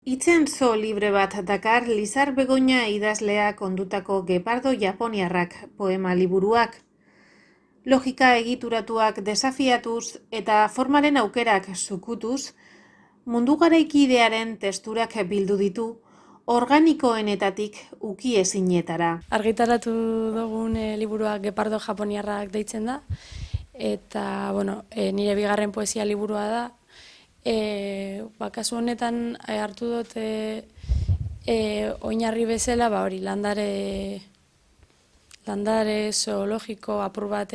Itzenzo libre bat dakar Lizar Begoña idazleak ondutako Gepardo Japoniarrak poema liburuak. Logika egituratuak desafiatuz eta formaren aukerak zukutuz, mundu garaikidearen testurak bildu ditu, organikoenetatik ukiezinetara. Argitaratu dugun liburua Gepardo Japoniarrak deitzen da, eta nire bigarren poesia liburua da. Kasu honetan hartu dut oinarri bezala, landare zoologiko apur bat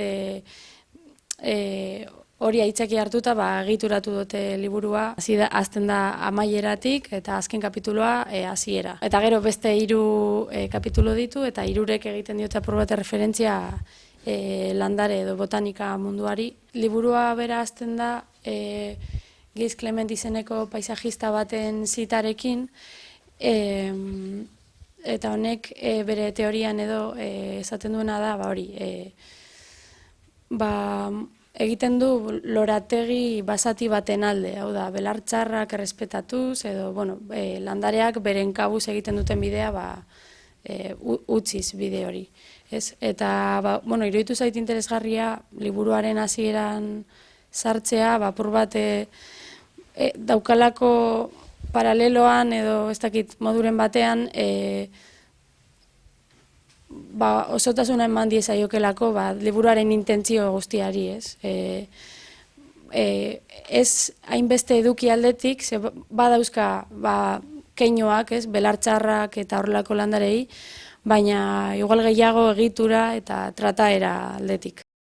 hori aitzaki hartuta egituratu dute liburua. Azten da amaieratik eta azken kapituloa hasiera. Eta gero beste 3 kapitulo ditu eta 3 egiten diote apur bat referentzia landare edo botanika munduari. Liburua bera azten da Gilles Clement izeneko paisajista baten zitarekin, eta honek bere teorian edo esaten duena da, egiten du lorategi basati baten alde, hau da, belartzarrak errespetatuz, edo landareak beren kabuz egiten duten bidea utziz bide hori. Eta iruditu zait interesgarria liburuaren hasieran sartzea, apur bat daukalako paraleloan edo ez dakit moduren batean osotasuna eman diezaiokelako liburuaren intentzio guztiari, ez? Ez hainbeste eduki aldetik, badauzka keinoak, ez, belartzarrak eta horrelako landarei, baina igual gehiago egitura eta trataera aldetik.